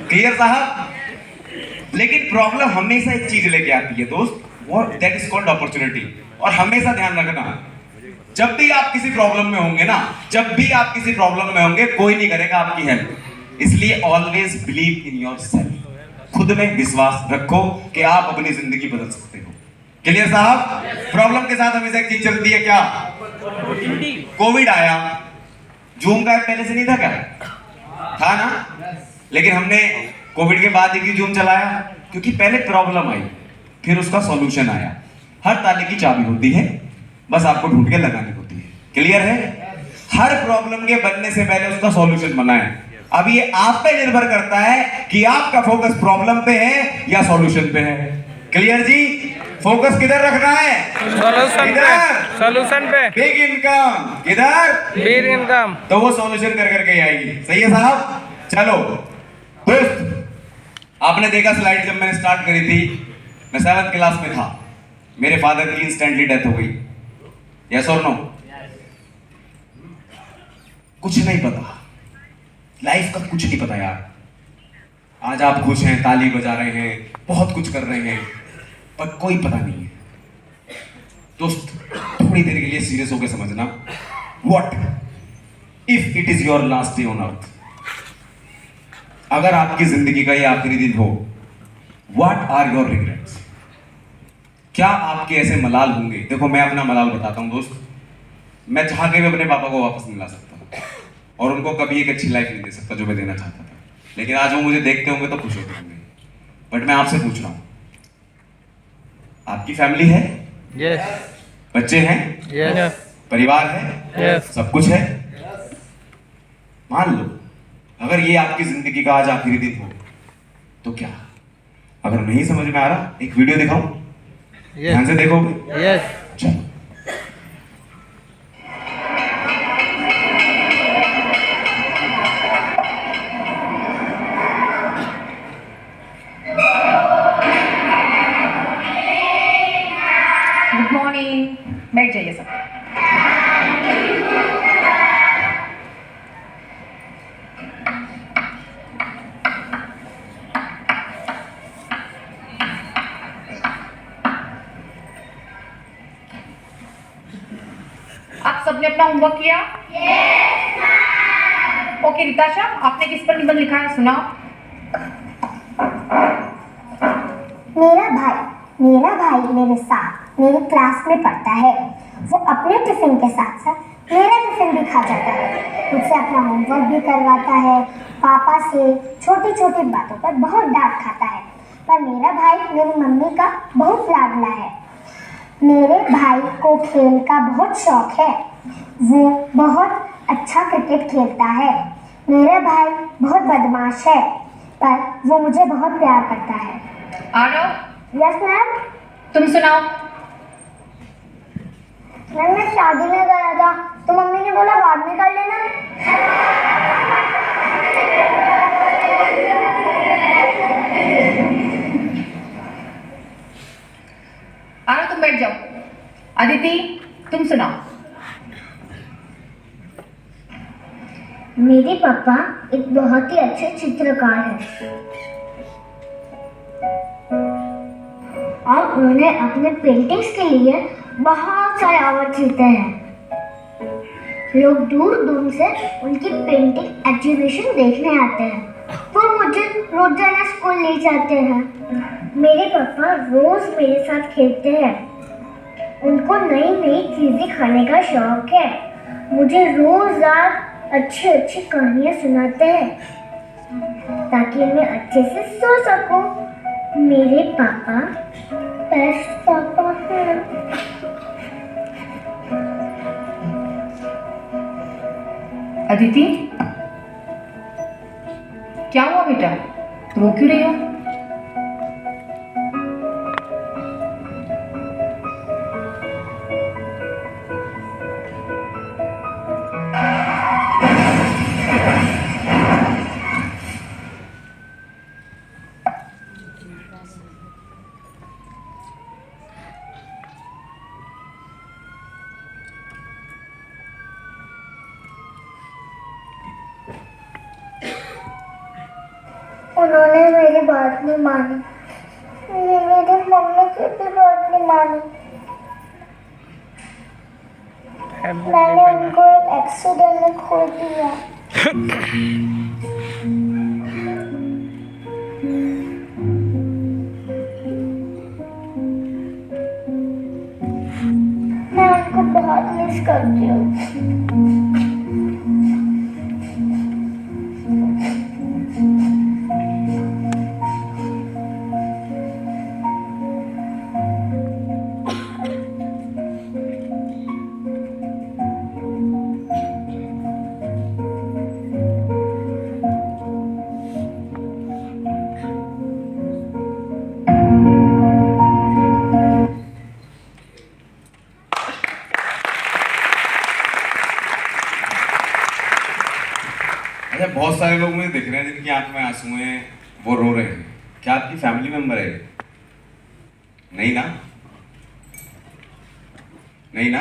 Clear साहब? लेकिन problem हमेशा एक चीज लेके आती है दोस्त, वो दैट इज कॉल्ड अपॉर्चुनिटी। और हमेशा ध्यान रखना, जब भी आप किसी प्रॉब्लम में होंगे ना, जब भी आप किसी प्रॉब्लम में होंगे, कोई नहीं करेगा आपकी हेल्प। इसलिए always believe in your self. खुद में विश्वास रखो कि आप अपनी जिंदगी बदल सकते हो। क्लियर साहब? प्रॉब्लम के साथ हमेशा एक चीज चलती है, क्या? कोविड आया, जूम का पहले से नहीं था क्या? था ना? लेकिन हमने कोविड के बाद ही जूम चलाया, क्योंकि पहले प्रॉब्लम आई, फिर उसका सॉल्यूशन आया। हर ताले की चाबी होती है, बस आपको ढूंढ के लगानी होती है। क्लियर है? हर प्रॉब्लम के बनने से पहले उसका सॉल्यूशन बना है। अब ये आप पे निर्भर करता है कि आपका फोकस प्रॉब्लम पे है या सॉल्यूशन पे है। क्लियर जी? फोकस किधर रखना है? सॉल्यूशन पे, सॉल्यूशन पे। बिग इनकम किधर? Big income. तो वो सॉल्यूशन कर करके आएगी। सही है साहब? चलो दोस्त, आपने देखा स्लाइड जब मैंने स्टार्ट करी थी, मैं 7th क्लास में था, मेरे फादर की इंस्टेंटली डेथ हो गई। यस और नो? कुछ नहीं पता, लाइफ का कुछ नहीं पता यार। आज आप खुश हैं, ताली बजा रहे हैं, बहुत कुछ कर रहे हैं, पर कोई पता नहीं है। दोस्त, थोड़ी देर के लिए सीरियस होकर समझना। What if it is your last day on earth? अगर आपकी जिंदगी का ये आखिरी दिन हो, व्हाट आर योर रिग्रेट्स? क्या आपके ऐसे मलाल होंगे? देखो, मैं अपना मलाल बताता हूं दोस्त। मैं चाह के भी अपने पापा को वापस नहीं ला सकता और उनको कभी एक अच्छी लाइफ नहीं दे सकता जो मैं देना चाहता था। लेकिन आज वो मुझे देखते होंगे तो खुश होते होंगे। बट मैं आपसे पूछ रहा हूं, आपकी फैमिली है? यस। बच्चे हैं? यस। परिवार है? यस। सब कुछ है? मान लो अगर ये आपकी जिंदगी का आज आखिरी दिन हो तो क्या? अगर नहीं समझ में आ रहा, एक वीडियो दिखाऊं, ध्यान से देखोगे? यस। चलो। गुड मॉर्निंग, बैठ जाइए सब। आप सबने अपना होमवर्क किया? ओके रिताशा, आपने किस पर निबंध लिखा है, सुनाओ। मेरा भाई मेरे साथ मेरी क्लास में पढ़ता है। वो अपने टिफिन के साथ साथ मेरा टिफिन भी खा जाता है, मुझसे अपना होमवर्क भी करवाता है, पापा से छोटी छोटी बातों पर बहुत डांट खाता है। पर मेरा भाई मेरी मम्मी का बहुत लाडला है। मेरे भाई को खेल का बहुत शौक है, वो बहुत अच्छा क्रिकेट खेलता है। मेरा भाई बहुत बदमाश है, पर वो मुझे बहुत प्यार करता है। Aarav, yes ma'am. तुम सुनाओ। मैम, मैं शादी में गया था तो मम्मी ने बोला बाद में कर लेना। आरव तुम बैठ जाओ। अदिति, तुम सुनाओ। मेरे पापा एक बहुत ही अच्छे चित्रकार हैं और उन्होंने अपने पेंटिंग्स के लिए बहुत सारे अवार्ड जीते हैं। लोग दूर दूर से उनकी पेंटिंग एग्जीबिशन देखने आते हैं। वो मुझे रोजाना स्कूल ले जाते हैं। मेरे पापा रोज मेरे साथ खेलते हैं। उनको नई नई चीजें खाने का शौक है। मुझे रोज रात अच्छी अच्छी कहानियां सुनाते हैं ताकि मैं अच्छे से सो सकूं। मेरे पापा बेस्ट पापा हैं। अदिति, क्या हुआ बेटा, रो क्यों रही हो? उन्होंने मेरी बात नहीं मानी, मेरी मम्मी की भी बात नहीं मानी। मैंने उनको एक एक्सीडेंट में खो दिया। मैं उनको बहुत मिस करती हूँ। अच्छा, बहुत सारे लोग मुझे दिख रहे हैं जिनकी आंख में आंसू हैं, वो रो रहे हैं। क्या आपकी फैमिली मेंबर है? नहीं ना? नहीं ना?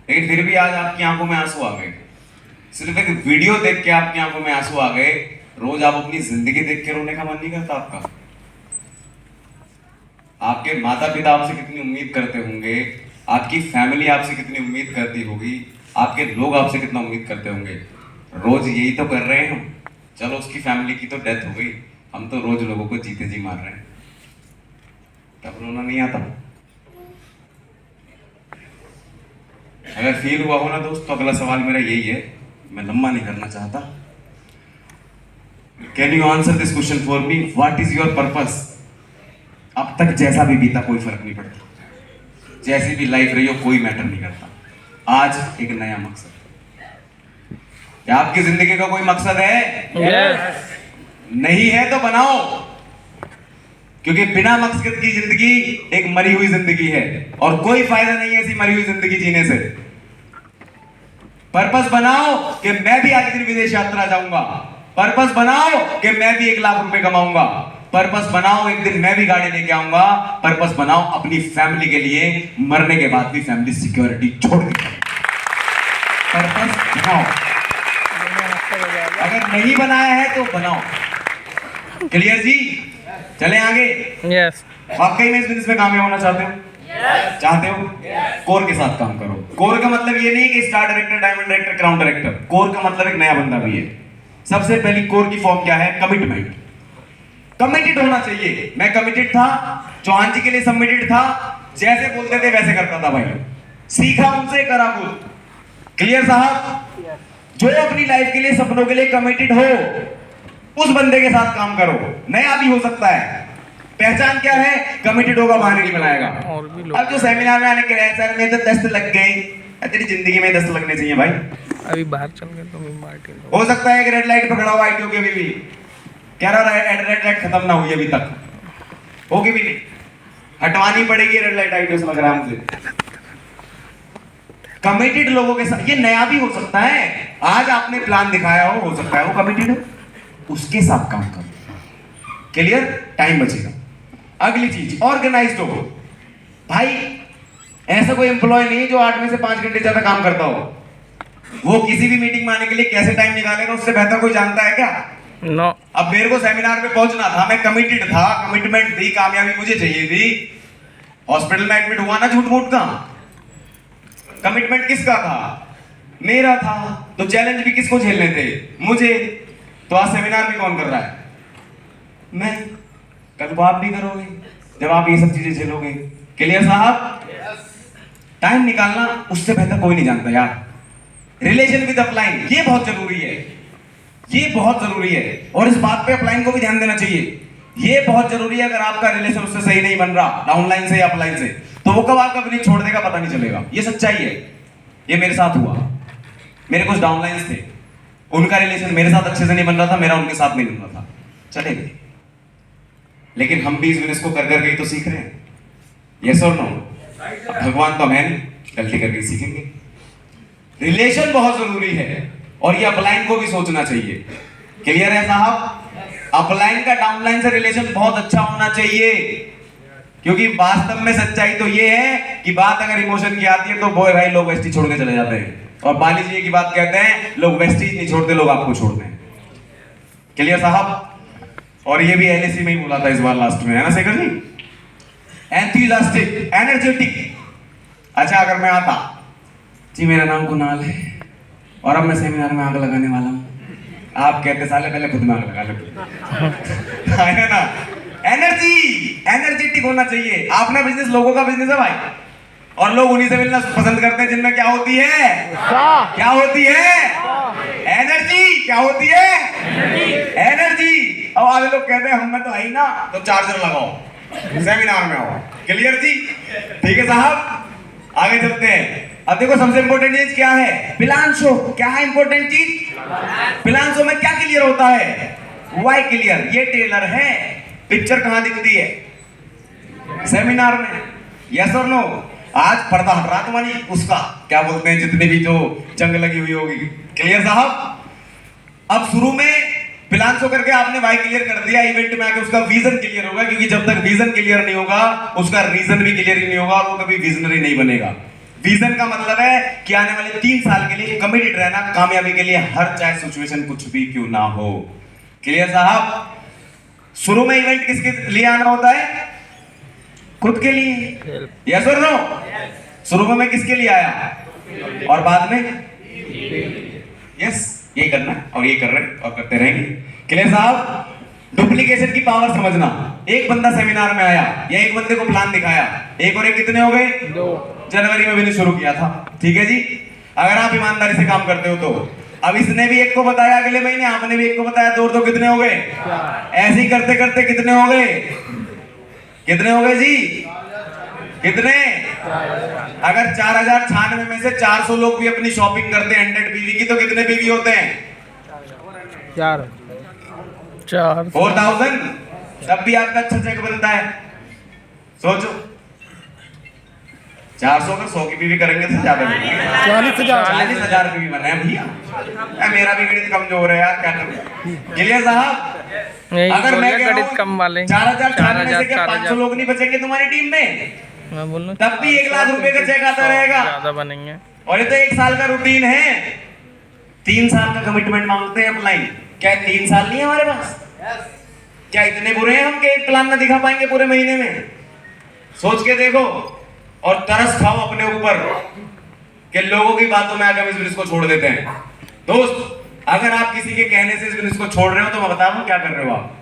लेकिन फिर भी आज आपकी आंखों में आंसू आ गए। सिर्फ एक वीडियो देख के आपकी आंखों में आंसू आ गए। रोज आप अपनी जिंदगी देख के रोने का मन नहीं करता आपका? आपके माता पिता आपसे कितनी उम्मीद करते होंगे, आपकी फैमिली आपसे कितनी उम्मीद करती होगी, आपके लोग आपसे कितना उम्मीद करते होंगे। रोज यही तो कर रहे हैं हम। चलो उसकी फैमिली की तो डेथ हो गई, हम तो रोज लोगों को जीते जी मार रहे हैं। तब रोना नहीं आता? अगर फील हुआ हो ना दोस्त, तो अगला सवाल मेरा यही है, मैं लंबा नहीं करना चाहता। Can you answer this question for me? What is your purpose? अब तक जैसा भी बीता कोई फर्क नहीं पड़ता, जैसी भी लाइफ रही हो कोई मैटर नहीं करता। आज एक नया मकसद। क्या आपकी जिंदगी का कोई मकसद है? यस। नहीं है तो बनाओ, क्योंकि बिना मकसद की जिंदगी एक मरी हुई जिंदगी है और कोई फायदा नहीं है ऐसी मरी हुई जिंदगी जीने से। पर्पस बनाओ कि मैं भी आज दिन विदेश यात्रा जाऊंगा। पर्पस बनाओ कि मैं भी 1 लाख रुपए कमाऊंगा। पर्पस बनाओ एक दिन मैं भी गाड़ी लेके आऊंगा। पर्पस बनाओ अपनी फैमिली के लिए, मरने के बाद भी फैमिली सिक्योरिटी छोड़ के। पर्पस बनाओ, अगर नहीं बनाया है तो बनाओ। क्लियर जी? चलें आगे। यस। वाकई में इस बिजनेस में कामयाब होना चाहते हो? चाहते हो? कोर के साथ काम करो। कोर का मतलब ये नहीं कि star director, diamond director, crown director. Core का मतलब एक नया बंदा भी है। सबसे पहली कोर की फॉर्म क्या है? कमिटमेंट। कमिटेड होना चाहिए। मैं कमिटेड था, चौहान जी के लिए सबमिटेड था, जैसे बोलते थे वैसे करता था भाई। सीखा उनसे, करा खुद। क्लियर साहब? जो अपनी लाइफ के लिए, सपनों के लिए कमिटेड हो, उस बंदे के साथ काम करो। नया भी हो सकता है। पहचान क्या है? कमिटेड होगा, बहाने नहीं बनाएगा। और भी लोग अब जो सेमिनार में आने के लिए सर में तो 10 लग गए, तेरी जिंदगी में 10 लगने चाहिए भाई। अभी बाहर चल गए तो मैं मार्टिन हो सकता है कि रेड लाइट पे खड़ा हुआ आईटीओ के भी कह रहा रेड लाइट खत्म ना हुई अभी तक, होगी भी नहीं, हटवानी पड़ेगी रेड लाइट आईटीओ से, लग रहा है मुझे। कमिटेड लोगों के साथ, ये नया भी हो सकता है। आज आपने प्लान दिखाया हो सकता है वो कमिटेड हो, उसके साथ काम करो। क्लियर? टाइम बचेगा। अगली चीज, ऑर्गेनाइज्ड हो भाई। ऐसा कोई एम्प्लॉय नहीं जो 8 में से 5 घंटे ज्यादा काम करता हो। वो किसी भी मीटिंग में आने के लिए कैसे टाइम निकालेगा उससे बेहतर कोई जानता है क्या? नो। अब मेरे को सेमिनार में पहुंचना था, मैं कमिटेड था, कमिटमेंट थी, कामयाबी मुझे चाहिए थी। हॉस्पिटल में एडमिट हुआ ना झूठ मूठ का, कमिटमेंट किसका था? मेरा था। तो चैलेंज भी किसको झेलने थे? मुझे। तो आज सेमिनार भी कौन कर रहा है? मैं। कल को आप भी करोगे जब आप ये सब चीजें झेलोगे। क्लियर साहब? टाइम निकालना उससे बेहतर कोई नहीं जानता यार। रिलेशन विद अपलाइन, ये बहुत जरूरी है, ये बहुत जरूरी है। और इस बात पे अपलाइन को भी ध्यान देना चाहिए। ये बहुत जरूरी है। अगर आपका रिलेशन उससे सही नहीं बन रहा, डाउनलाइन से या अपलाइन से, तो वो कब आपका बिजनेस छोड़ देगा पता नहीं चलेगा। ये सच्चाई है, ये मेरे साथ हुआ। मेरे कुछ डाउनलाइंस थे, उनका रिलेशन मेरे साथ अच्छे से नहीं बन रहा था, मेरा उनके साथ नहीं बन रहा था, चले गए। लेकिन हम भी इस बिजनेस को कर करके ही तो सीख रहे हैं। यस और नो? भगवान तो हमें गलती करके सीखेंगे। रिलेशन बहुत जरूरी है और ये अपलाइन को भी सोचना चाहिए। क्लियर है साहब? अपलाइन का डाउनलाइन से रिलेशन बहुत अच्छा होना चाहिए, क्योंकि वास्तव में सच्चाई तो ये है कि बात अगर इमोशन की आती है तो बॉय भाई लोग वेस्टीज छोड़ के चले जाते हैं। और बाली जी की बात कहते हैं, लोग वेस्टीज नहीं छोड़ते, लोग आपको छोड़ते हैं। क्लियर साहब? और ये भी एलएसी में ही बोला था इस बार लास्ट में, है ना शेखर जी? Enthusiastic, energetic. अच्छा अगर मैं आता जी मेरा नाम कुणाल है और अब मैं सेमिनार में आग लगाने वाला हूँ, आप कहते साले पहले खुद में आग लगा लो, है ना? एनर्जी, एनर्जेटिक होना चाहिए। अपना बिजनेस लोगों का बिजनेस है भाई, और लोग उन्हीं से मिलना पसंद करते हैं जिनमें क्या होती है, क्या होती है? एनर्जी। क्या होती है? एनर्जी। अब आधे लोग कहते हैं हम में तो है ही ना, तो चार्जर लगाओ, सेमिनार में आओ। क्लियर जी? ठीक है साहब, आगे चलते हैं। अब देखो सबसे इंपॉर्टेंट चीज क्या है? Plan show. क्या है इंपॉर्टेंट चीज? प्लान शो में क्या क्लियर होता है? Why clear. ये टेलर है, पिक्चर कहां दिखती है? सेमिनार में। यस और नो? आज पर्दा हट रहा तुम्हारी उसका क्या बोलते हैं, जितनी भी जो जंग लगी हुई होगी। क्लियर साहब? अब शुरू में प्लान शो करके आपने वाई क्लियर कर दिया, इवेंट में आके उसका विजन क्लियर होगा, क्योंकि जब तक विजन क्लियर नहीं होगा उसका रीजन भी क्लियर ही नहीं होगा, वो कभी विजनरी नहीं बनेगा। विजन का मतलब है कि आने वाले 3 साल के लिए कमिटेड रहना कामयाबी के लिए, हर चाहे सिचुएशन कुछ भी क्यों ना हो। क्लियर साहब? शुरू में इवेंट किसके लिए आना होता है? खुद के लिए। यस और नो? शुरू में मैं किसके लिए आया और बाद में? यस, ये करना और ये कर रहे और करते रहेंगे। क्लियर साहब? डुप्लीकेशन की पावर समझना। एक बंदा सेमिनार में आया या एक बंदे को प्लान दिखाया, एक और एक कितने हो गए? 2। जनवरी में मैंने शुरू किया था, ठीक है जी? अगर आप ईमानदारी से काम करते हो तो अब इसने भी एक को बताया, अगले महीने आपने भी एक को बताया, तो कितने हो गए? ऐसे ही करते करते कितने हो गए? कितने हो गए जी? कितने? अगर 4096 में से 400 लोग भी अपनी शॉपिंग करते हैं 100 बीवी की, तो कितने बीवी होते हैं? 4। 4000। तब भी आपका अच्छा चेक बनता है। सोचो 400 का 100 की बीवी करेंगे तो ज्यादा 40,000 बीवी बना है भैया। मेरा भी गणित कमजोर है यार, क्या करूं? क्लियर साहब? अगर मैं कह रहा हूं कम वाले 4000 में से क्या 500 लोग नहीं बचेंगे तुम्हारी टीम में? मैं बोल रहा हूं तब भी 1 लाख रुपए का चेक आता रहेगा। ज्यादा बनेंगे। और ये तो 1 साल का रूटीन है, 3 साल का कमिटमेंट मांगते हैं अपलाइन। क्या 3 साल नहीं है हमारे पास? क्या इतने बुरे हैं हम कि एक प्लान ना दिखा पाएंगे पूरे महीने में? सोच के देखो और तरस खाओ अपने ऊपर कि लोगों की बातों में आकर इस बिजनेस को छोड़ देते हैं। दोस्त, अगर आप किसी के कहने से इस बिजनेस को छोड़ रहे हो तो मैं बता दूं क्या कर रहे हो आप।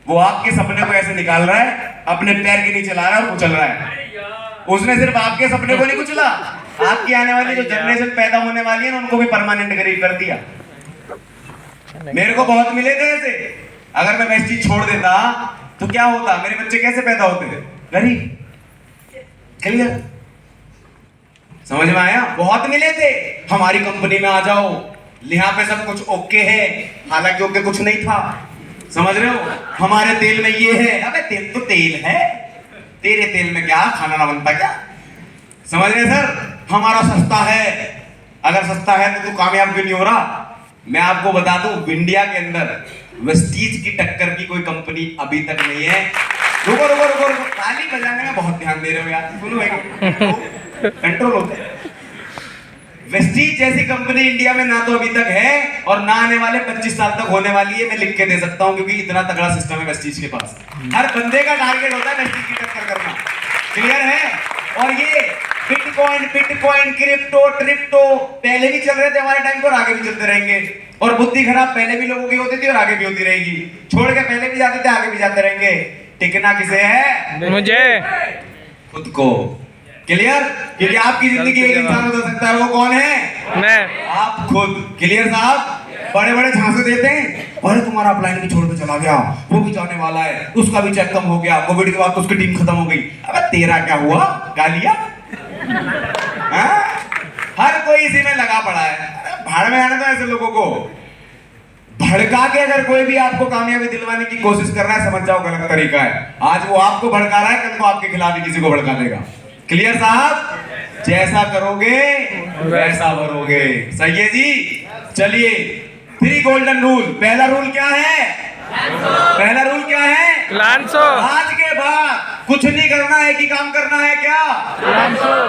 वो आपके सपने को ऐसे निकाल रहा है, अपने पैर के नीचे ला रहा है और कुचल रहा है। उसने सिर्फ आपके सपने को नहीं कुचला, आपकी आने वाली जो जनरेशन पैदा होने वाली है ना, उनको भी परमानेंट गरीब कर दिया। मेरे को बहुत मिले थे ऐसे। अगर मैं वेस्ट चीज छोड़ देता तो क्या होता? मेरे बच्चे कैसे पैदा होते थे? गरीब। क्लियर? समझ में आया? बहुत मिले थे, हमारी कंपनी में आ जाओ, यहाँ पे सब कुछ ओके है, हालांकि ओके कुछ नहीं था। समझ रहे हो? हमारे तेल में ये है। अबे तेल तो तेल है, तेरे तेल में क्या खाना ना बनता क्या? समझ रहे सर? हमारा सस्ता है। अगर सस्ता है तो तू कामयाब क्यों नहीं हो रहा? मैं आपको बता दूं, इंडिया के अंदर वेस्टीज की टक्कर की कोई कंपनी अभी तक नहीं है। रुको रुको रुको रुको, ताली बजाने में बहुत ध्यान दे रहे हो यार, सुनो कंट्रोल होता है। वेस्टीज जैसी कंपनी इंडिया में ना तो अभी तक है और ना आने वाले 25 साल तक होने वाली है। मैं लिख के दे सकता हूं क्योंकि इतना तगड़ा सिस्टम है वेस्टीज के पास। हर बंदे का टारगेट होता है वेस्टीज की टक्कर करना। क्लियर है? और ये बिटकॉइन, क्रिप्टो, ट्रिप्टो पहले भी चल रहे थे हमारे टाइम पर, आगे भी चलते रहेंगे। और बुद्धि खराब पहले भी लोगों की होती थी और आगे भी होती रहेगी। छोड़ के पहले भी जाते थे, आगे भी जाते रहेंगे। टिकना किसे है? मुझे खुद को। क्लियर? क्योंकि आपकी जिंदगी एक इंसान बदल सकता है, वो कौन है? मैं। आप खुद। क्लियर साहब? बड़े बड़े झांसे देते हैं, अरे तुम्हारा अपलाइन भी छोड़ के चला गया, वो भी जाने वाला है, उसका भी चेक कम हो गया, कोविड के बाद तो उसकी टीम खत्म हो गई। अबे तेरा क्या हुआ? गालियां? हर कोई इसी में लगा पड़ा है। भाड़ में आने दो ऐसे लोगों को। भड़का के अगर कोई भी आपको कामयाबी दिलवाने की कोशिश कर रहा है, समझ जाओ गलत तरीका है। आज वो आपको भड़का रहा है, कल को आपके खिलाफ ही किसी को भड़का देगा। क्लियर साहब? जैसा करोगे वैसा भरोगे। सही है जी? चलिए, 3 गोल्डन रूल। पहला रूल क्या है? पहला रूल क्या है? लांसो। आज के बाद कुछ नहीं करना है कि काम करना है। क्या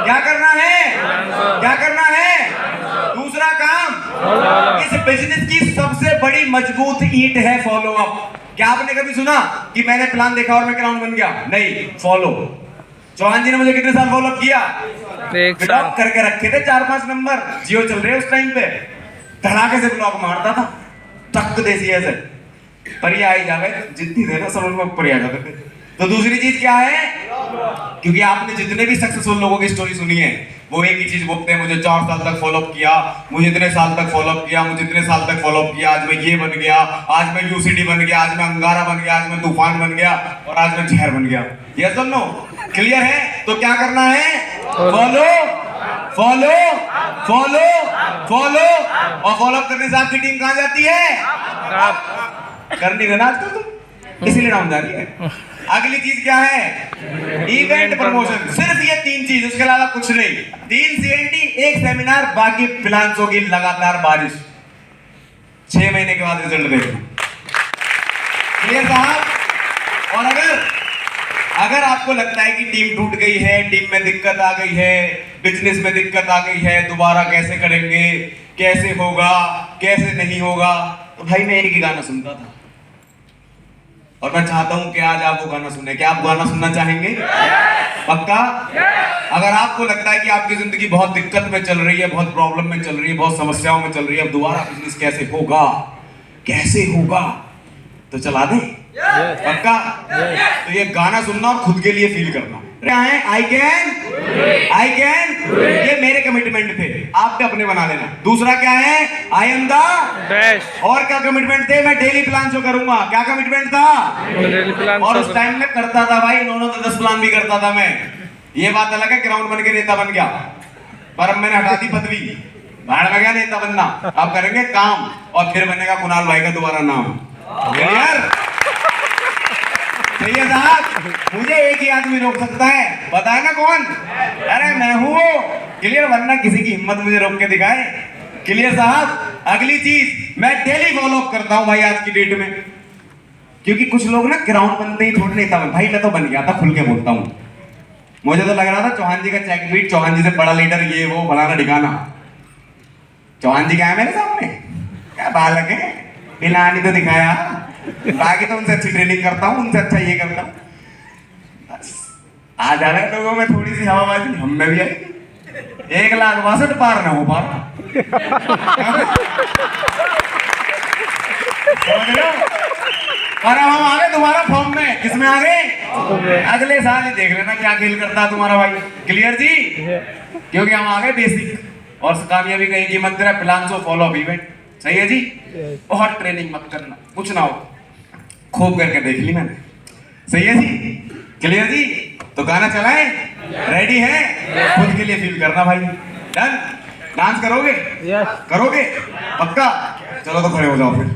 क्या करना है? क्या करना है? दूसरा काम, इस बिजनेस की सबसे बड़ी मजबूत ईंट है फॉलो अप। क्या आपने कभी सुना कि मैंने प्लान देखा और मैं ग्राउंड बन गया? नहीं, फॉलो। चौहान जी ने मुझे कितने साल फॉलो किया? एक ब्लॉक साल करके रखे थे 4-5 नंबर, जियो चल रहे उस टाइम पे, धड़ाके से ब्लॉक मारता था, टक देसी ऐसे, पर ये आई जावे जितनी थे ना सब उनको ऊपर ही आ जाते थे। तो दूसरी चीज क्या है? क्योंकि आपने जितने भी सक्सेसफुल लोगों की स्टोरी सुनी है, वो एक ही चीज बोलते हैं, मुझे 4 साल तक फॉलो किया, मुझे इतने साल तक फॉलो किया, मुझे इतने साल तक फॉलो किया, आज मैं ये बन गया, आज मैं यूसीडी बन गया, आज मैं अंगारा बन गया, आज मैं तूफान बन गया और आज मैं जहर बन गया। यस और नो? क्लियर है? तो क्या करना है? फॉलो फॉलो फॉलो फॉलो, और फॉलो करने से आपकी टीम कहां जाती है? कर नहीं देना आजकल तुम, इसीलिए डाउन जा रही है। अगली चीज क्या है? Event promotion. सिर्फ ये 3 चीज, उसके अलावा कुछ नहीं। 3 CNT, 1 सेमिनार, बाकी प्लान्स होगी लगातार बारिश। 6 महीने के बाद रिजल्ट देखना। क्लियर साहब? और अगर आपको लगता है कि टीम टूट गई है, टीम में दिक्कत आ गई है, बिजनेस में दिक्कत आ गई है, दोबारा कैसे करेंगे, कैसे होगा, कैसे नहीं होगा, तो भाई मैं एक ही गाना सुनता था और मैं चाहता हूं कि आज आप वो गाना सुने। क्या आप गाना सुनना चाहेंगे? पक्का? अगर आपको लगता है कि आपकी जिंदगी बहुत दिक्कत में चल रही है, बहुत प्रॉब्लम में चल रही है, बहुत समस्याओं में चल रही है, अब दोबारा बिजनेस कैसे होगा, कैसे होगा, तो चला दे। पक्का? तो ये गाना सुनना और खुद के लिए फील करना। क्या है? आई कैन, ये मेरे कमिटमेंट थे, आप पे अपने बना लेना। दूसरा क्या है? I am the best. और क्या कमिटमेंट थे? मैं डेली प्लान शो करूंगा। क्या कमिटमेंट था? डेली प्लान और उस टाइम में करता था भाई, 9 से 10 प्लान भी करता था मैं। ये बात अलग है, ग्राउंड बन के नेता बन गया, पर अब मैंने हटा दी पदवी, बाहर में गया नेता बनना। अब करेंगे काम और फिर बनेगा कुणाल भाई का दोबारा नाम। यार सही है साहब? मुझे एक ही आदमी रोक सकता है, बताए ना कौन? अरे मैं हूं। क्लियर? वरना किसी की हिम्मत मुझे रोक के दिखाए। क्लियर साहब? अगली चीज, मैं डेली फॉलो अप करता हूं भाई आज की डेट में, क्योंकि कुछ लोग ना ग्राउंड बनते ही थोड़ी नेता बन। भाई मैं तो बन गया था, खुल के बोलता हूं। मुझे तो लग रहा था चौहान जी का चेक बीट, चौहान जी से बड़ा लीडर, ये वो फलाना ठिकाना। चौहान जी क्या है मेरे सामने? क्या बालक है, पिलानी तो दिखाया, बाकी तो उनसे अच्छी ट्रेनिंग करता हूँ, उनसे अच्छा ये करता हूँ। बस आ जा रहे लोगों में थोड़ी सी हवाबाजी हम में भी आएगी। 1,62,000 पार ना हो पा रहा। और अब हम आ गए तुम्हारा फॉर्म में। किसमें आ गए? अगले साल ही देख लेना क्या खेल करता है तुम्हारा भाई। क्लियर जी? क्योंकि हम आ गए बेसिक, और कामयाबी का एक ही मंत्र है, प्लान सो फॉलो इवेंट। सही है जी? बहुत ट्रेनिंग मत करना, कुछ ना हो, खूब करके देख ली मैंने। सही है जी? क्लियर जी? तो गाना चलाएं? रेडी है? खुद के लिए फील करना भाई। डन? डांस करोगे? यस। करोगे? पक्का? चलो तो खड़े हो जाओ फिर।